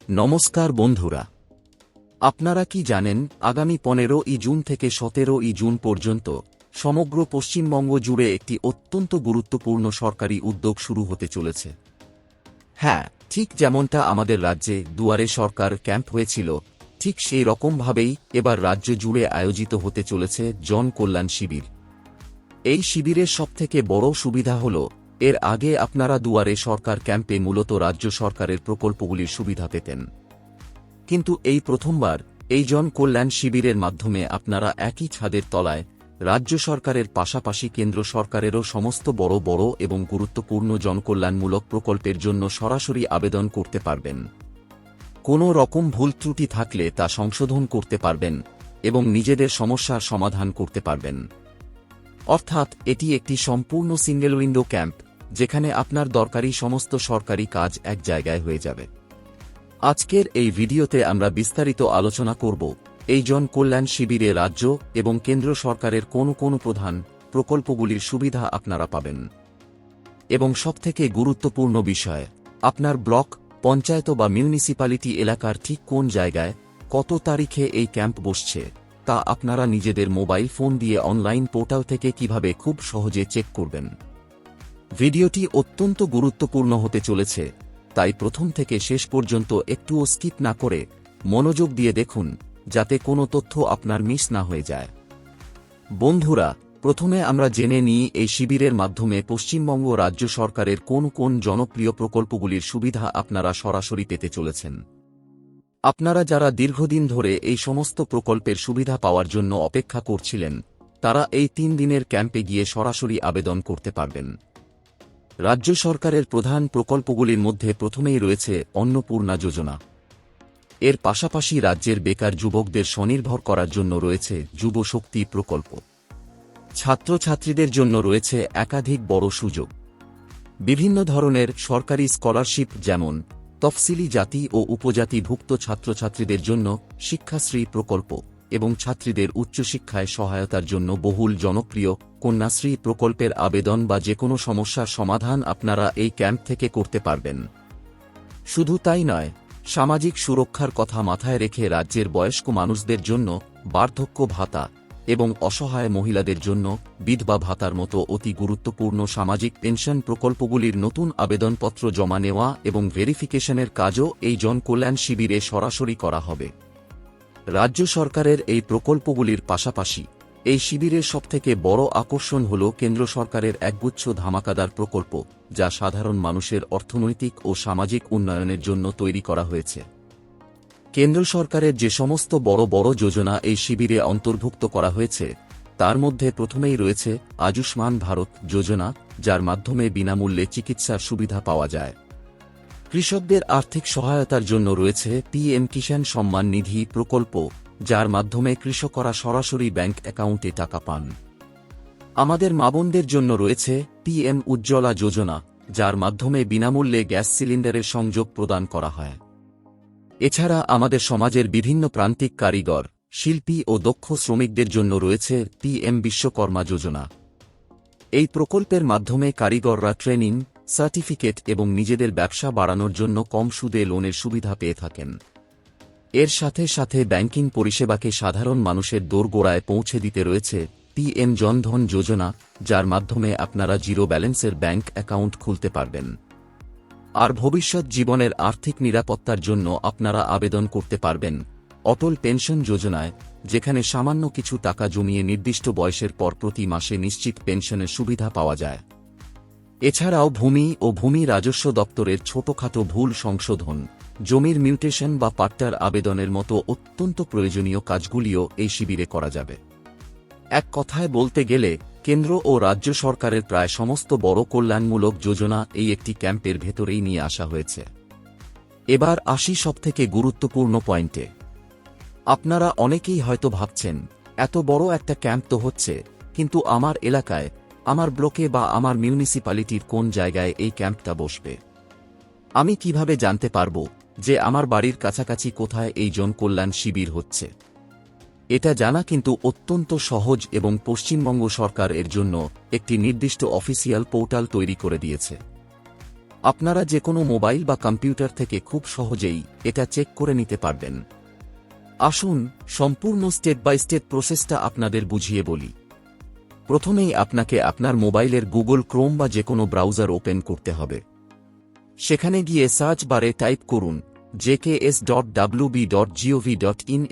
নমস্কার বন্ধুরা, আপনারা কি জানেন আগামী 15ই জুন থেকে 17ই জুন পর্যন্ত সমগ্র পশ্চিমবঙ্গ জুড়ে একটি অত্যন্ত গুরুত্বপূর্ণ সরকারি উদ্যোগ শুরু হতে চলেছে। হ্যাঁ, ঠিক যেমনটা আমাদের রাজ্যে দুয়ারে সরকার ক্যাম্প হয়েছিল, ঠিক সেই রকমভাবেই এবার রাজ্য জুড়ে আয়োজিত হতে চলেছে জন কল্যাণ শিবির। এই শিবিরের সবথেকে বড় সুবিধা হল, এর আগে আপনারা দুয়ারে সরকার ক্যাম্পে মূলত রাজ্য সরকারের প্রকল্পগুলির সুবিধা পেতেন, কিন্তু এই প্রথমবার এই জন কল্যাণ শিবিরের মাধ্যমে আপনারা একই ছাদের তলায় রাজ্য সরকারের পাশাপাশি কেন্দ্র সরকারেরও সমস্ত বড় বড় এবং গুরুত্বপূর্ণ জনকল্যাণমূলক প্রকল্পের জন্য সরাসরি আবেদন করতে পারবেন। কোনো রকম ভুল ত্রুটি থাকলে তা সংশোধন করতে পারবেন এবং নিজেদের সমস্যার সমাধান করতে পারবেন। অর্থাৎ এটি একটি সম্পূর্ণ সিঙ্গেল উইন্ডো ক্যাম্প, যেখানে আপনার দরকারি সমস্ত সরকারি কাজ এক জায়গায় হয়ে যাবে। আজকের এই ভিডিওতে আমরা বিস্তারিত আলোচনা করব এই জন কল্যাণ শিবিরে রাজ্য এবং কেন্দ্র সরকারের কোন কোন প্রধান প্রকল্পগুলির সুবিধা আপনারা পাবেন, এবং সবথেকে গুরুত্বপূর্ণ বিষয়, আপনার ব্লক, পঞ্চায়েত বা মিউনিসিপ্যালিটি এলাকার ঠিক কোন জায়গায় কত তারিখে এই ক্যাম্প বসছে তা আপনারা নিজেদের মোবাইল ফোন দিয়ে অনলাইন পোর্টাল থেকে কিভাবে খুব সহজে চেক করবেন। ভিডিওটি অত্যন্ত গুরুত্বপূর্ণ হতে চলেছে, তাই প্রথম থেকে শেষ পর্যন্ত একটুও স্কিপ না করে মনোযোগ দিয়ে দেখুন, যাতে কোনো তথ্য আপনার মিস না হয়ে যায়। বন্ধুরা, প্রথমে আমরা জেনে নিই এই শিবিরের মাধ্যমে পশ্চিমবঙ্গ রাজ্য সরকারের কোন কোন জনপ্রিয় প্রকল্পগুলির সুবিধা আপনারা সরাসরি পেতে চলেছেন। আপনারা যারা দীর্ঘদিন ধরে এই সমস্ত প্রকল্পের সুবিধা পাওয়ার জন্য অপেক্ষা করছিলেন, তারা এই 3 দিনের ক্যাম্পে গিয়ে সরাসরি আবেদন করতে পারবেন। রাজ্য সরকারের প্রধান প্রকল্পগুলির মধ্যে প্রথমেই রয়েছে অন্নপূর্ণা যোজনা। এর পাশাপাশি রাজ্যের বেকার যুবকদের স্বনির্ভর করার জন্য রয়েছে যুব শক্তি প্রকল্প। ছাত্রছাত্রীদের জন্য রয়েছে একাধিক বড় সুযোগ। বিভিন্ন ধরনের সরকারি স্কলারশিপ, যেমন তফসিলি জাতি ও উপজাতিভুক্ত ছাত্রছাত্রীদের জন্য শিক্ষাশ্রী প্রকল্প, এবং ছাত্রীদের উচ্চশিক্ষায় সহায়তার জন্য বহুল জনপ্রিয় কন্যাশ্রী প্রকল্পের আবেদন বা যেকোনো সমস্যার সমাধান আপনারা এই ক্যাম্প থেকে করতে পারবেন। শুধু তাই নয়, সামাজিক সুরক্ষার কথা মাথায় রেখে রাজ্যের বয়স্ক মানুষদের জন্য বার্ধক্য ভাতা এবং অসহায় মহিলাদের জন্য বিধবা ভাতার মতো অতি গুরুত্বপূর্ণ সামাজিক পেনশন প্রকল্পগুলির নতুন আবেদনপত্র জমা নেওয়া এবং ভেরিফিকেশনের কাজও এই জন কল্যাণ শিবিরে সরাসরি করা হবে। রাজ্য সরকারের এই প্রকল্পগুলির পাশাপাশি এই শিবিরের সবথেকে বড় আকর্ষণ হল কেন্দ্র সরকারের একগুচ্ছ ধামাকাদার প্রকল্প, যা সাধারণ মানুষের অর্থনৈতিক ও সামাজিক উন্নয়নের জন্য তৈরি করা হয়েছে। কেন্দ্র সরকারের যে সমস্ত বড় বড় যোজনা এই শিবিরে অন্তর্ভুক্ত করা হয়েছে, তার মধ্যে প্রথমেই রয়েছে আয়ুষ্মান ভারত যোজনা, যার মাধ্যমে বিনামূল্যে চিকিৎসার সুবিধা পাওয়া যায়। কৃষকদের আর্থিক সহায়তার জন্য রয়েছে পিএম কিষাণ সম্মান নিধি প্রকল্প, যার মাধ্যমে কৃষকরা সরাসরি ব্যাংক অ্যাকাউন্টে টাকা পান। আমাদের মা-বোনদের জন্য রয়েছে পিএম উজ্জ্বলা যোজনা, যার মাধ্যমে বিনামূল্যে গ্যাস সিলিন্ডারের সংযোগ প্রদান করা হয়। এছাড়া আমাদের সমাজের বিভিন্ন প্রান্তিক কারিগর, শিল্পী ও দক্ষ শ্রমিকদের জন্য রয়েছে পিএম বিশ্বকর্মা যোজনা। এই প্রকল্পের মাধ্যমে কারিগররা ট্রেনিং, সার্টিফিকেট এবং নিজেদের ব্যবসা বাড়ানোর জন্য কম সুদে লোনের সুবিধা পেয়ে থাকেন। এর সাথে সাথে ব্যাংকিং পরিষেবাকে সাধারণ মানুষের দোরগোড়ায় পৌঁছে দিতে রয়েছে পিএম জনধন যোজনা, যার মাধ্যমে আপনারা জিরো ব্যালেন্সের ব্যাংক অ্যাকাউন্ট খুলতে পারবেন। আর ভবিষ্যৎ জীবনের আর্থিক নিরাপত্তার জন্য আপনারা আবেদন করতে পারবেন অটল পেনশন যোজনায়, যেখানে সামান্য কিছু টাকা জমিয়ে নির্দিষ্ট বয়সের পর প্রতি মাসে নিশ্চিত পেনশনের সুবিধা পাওয়া যায়। এছাড়াও ভূমি ও ভূমি রাজস্ব দপ্তরের ছোটখাটো ভুল সংশোধন, জমির মিউটেশন বা পাট্টার আবেদনের মতো অত্যন্ত প্রয়োজনীয় কাজগুলিও এই শিবিরে করা যাবে। এক কথায় বলতে গেলে, কেন্দ্র ও রাজ্য সরকারের প্রায় সমস্ত বড় কল্যাণমূলক যোজনা এই একটি ক্যাম্পের ভেতরেই নিয়ে আসা হয়েছে। এবার আসি সবথেকে গুরুত্বপূর্ণ পয়েন্টে। আপনারা অনেকেই হয়তো ভাবছেন, এত বড় একটা ক্যাম্প তো হচ্ছে, কিন্তু আমার এলাকায়, আমার ব্লকে বা আমার মিউনিসিপ্যালিটির কোন জায়গায় এই ক্যাম্পটা বসবে? আমি কিভাবে জানতে পারব যে আমার বাড়ির কাছাকাছি কোথায় এই জন কল্যাণ শিবির হচ্ছে? এটা জানা কিন্তু অত্যন্ত সহজ, এবং পশ্চিমবঙ্গ সরকার এর জন্য একটি নির্দিষ্ট অফিসিয়াল পোর্টাল তৈরি করে দিয়েছে। আপনারা যে কোনো মোবাইল বা কম্পিউটার থেকে খুব সহজেই এটা চেক করে নিতে পারবেন। আসুন সম্পূর্ণ স্টেপ বাই স্টেপ প্রসেসটা আপনাদের বুঝিয়ে বলি। প্রথমেই আপনাকে আপনার মোবাইলের গুগল ক্রোম বা যে কোনো ব্রাউজার ওপেন করতে হবে। সেখানে গিয়ে সার্চ বারে টাইপ করুন jks.wb.gov.in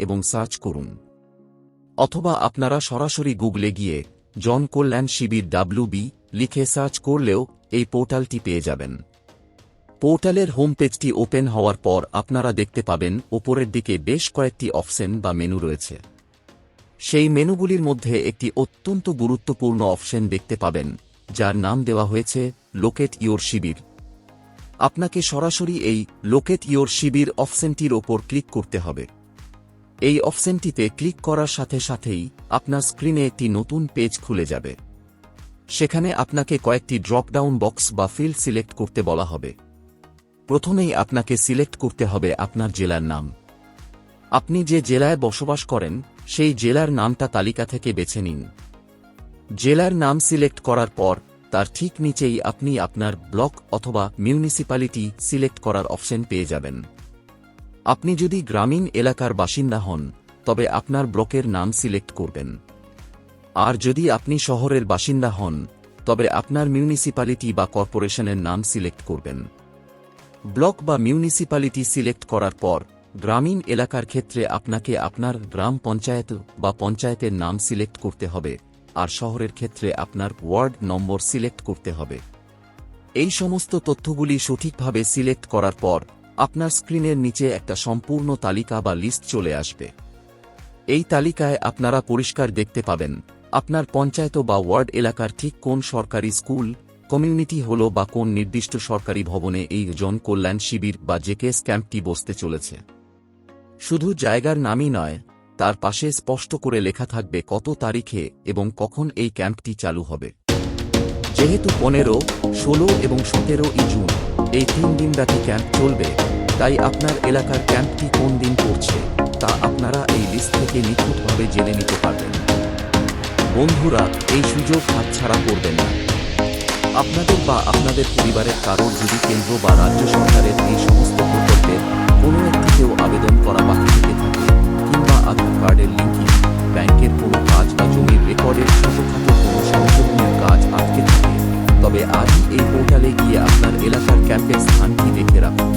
এবং সার্চ করুন। অথবা আপনারা সরাসরি গুগলে গিয়ে জন কল্যাণ শিবির WB লিখে সার্চ করলেও এই পোর্টালটি পেয়ে যাবেন। পোর্টালের হোম পেজটি ওপেন হওয়ার পর আপনারা দেখতে পাবেন ওপরের দিকে বেশ কয়েকটি অপশন বা মেনু রয়েছে। সেই মেনুগুলির মধ্যে একটি অত্যন্ত গুরুত্বপূর্ণ অপশন দেখতে পাবেন, যার নাম দেওয়া হয়েছে লোকেট ইওর শিবির। আপনাকে সরাসরি এই লোকেট ইওর শিবির অপশনটির ওপর ক্লিক করতে হবে। এই অপশনটিতে ক্লিক করার সাথে সাথেই আপনার স্ক্রিনে একটি নতুন পেজ খুলে যাবে। সেখানে আপনাকে কয়েকটি ড্রপডাউন বক্স বা ফিল্ড সিলেক্ট করতে বলা হবে। প্রথমেই আপনাকে সিলেক্ট করতে হবে আপনার জেলার নাম। আপনি যে জেলায় বসবাস করেন সেই জেলার নামটা তালিকা থেকে বেছে নিন। জেলার নাম সিলেক্ট করার পর তার ঠিক নিচেই আপনি আপনার ব্লক অথবা মিউনিসিপ্যালিটি সিলেক্ট করার অপশন পেয়ে যাবেন। আপনি যদি গ্রামীণ এলাকার বাসিন্দা হন তবে আপনার ব্লকের নাম সিলেক্ট করবেন, আর যদি আপনি শহরের বাসিন্দা হন তবে আপনার মিউনিসিপ্যালিটি বা কর্পোরেশনের নাম সিলেক্ট করবেন। ব্লক বা মিউনিসিপ্যালিটি সিলেক্ট করার পর গ্রামীণ এলাকার ক্ষেত্রে আপনাকে আপনার গ্রাম পঞ্চায়েত বা পঞ্চায়েতের নাম সিলেক্ট করতে হবে, আর শহরের ক্ষেত্রে আপনার ওয়ার্ড নম্বর সিলেক্ট করতে হবে। এই সমস্ত তথ্যগুলি সঠিকভাবে সিলেক্ট করার পর আপনার স্ক্রিনের নিচে একটা সম্পূর্ণ তালিকা বা লিস্ট চলে আসবে। এই তালিকায় আপনারা পরিষ্কার দেখতে পাবেন আপনার পঞ্চায়েত বা ওয়ার্ড এলাকার ঠিক কোন সরকারি স্কুল, কমিউনিটি হল বা কোন নির্দিষ্ট সরকারি ভবনে এই জন কল্যাণ শিবির বা জেকেএস ক্যাম্পটি বসতে চলেছে। শুধু জায়গার নামই নয়, তার পাশে স্পষ্ট করে লেখা থাকবে কত তারিখে এবং কখন এই ক্যাম্পটি চালু হবে। যেহেতু 15, 16 এবং 17 জুন এই 3 দিনব্যাপী ক্যাম্প চলবে, তাই আপনার এলাকার ক্যাম্পটি কোন দিন পড়ছে তা আপনারা এই লিস্ট থেকে নিখুঁতভাবে জেনে নিতে পারবেন। বন্ধুরা, এই সুযোগ হাতছাড়া করবেন না। আপনাদের বা আপনাদের পরিবারের কারোর যদি কেন্দ্র বা রাজ্য সরকারের এই সমস্ত প্রকল্পের কোনো একটিতেও আবেদন করা বাকি থেকে থাকে, কিংবা আধার কার্ডের লিঙ্কিং, ব্যাংকের কোনো কাজ বা জমির রেকর্ডের ছোটখাটো কোনো সংশোধনের কাজ আটকে থাকে, তবে আজই এই পোর্টালে গিয়ে আপনার এলাকার ক্যাম্পের স্থানটি দেখে রাখুন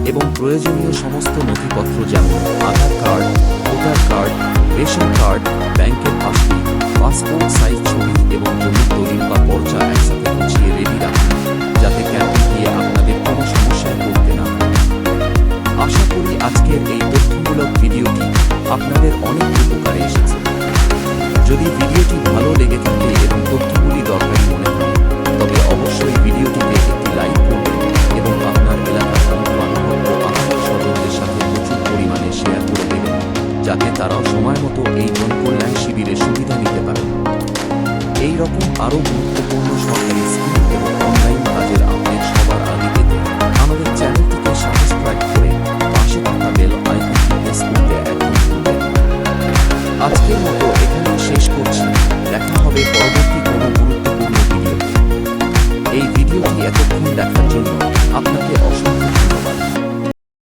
এবং প্রয়োজনীয় সমস্ত নথিপত্র যেমন Aadhaar card, voter card, ration card, ব্যাংকের পাসবই, পাসপোর্ট সাইজ ছবি এবং জমির দলিল বা পর্চা একসাথে গুছিয়ে রেডি রাখুন, যাতে ক্যাম্পে গিয়ে আপনাদের কোনো সমস্যায় পড়তে না হয়। আশা করি আজকের এই তথ্যমূলক ভিডিওটি আপনাদের অনেক উপকারে এসেছে। যদি ভিডিওটি ভালো লেগে থাকে এবং তথ্যগুলি দরকারি মনে হয়, তবে অবশ্যই ভিডিওটিতে একটি লাইক করবেন এবং আপনার এলাকার বন্ধু-বান্ধব ও আত্মীয় স্বজনদের সাথে প্রচুর পরিমাণে শেয়ার করে দেবেন, যাতে তারাও সময় মতো এই জন কল্যাণ শিবিরের সুবিধা নিতে পারে। এই রকম আরও গুরুত্বপূর্ণ সরকারি স্কিম এবং অনলাইন কাজের আপডেট সবার আগে পেতে আমাদের চ্যানেলটিকে সাবস্ক্রাইব করে পাশে থাকা বেল আইকনটি প্রেস করতে একদম ভুলবেন না। আজকের মতো এখানেই শেষ করছি। দেখা হবে পরবর্তী কোনো গুরুত্বপূর্ণ ভিডিওতে। এই ভিডিওটি এতক্ষণ দেখার জন্য আপনাকে অসংখ্য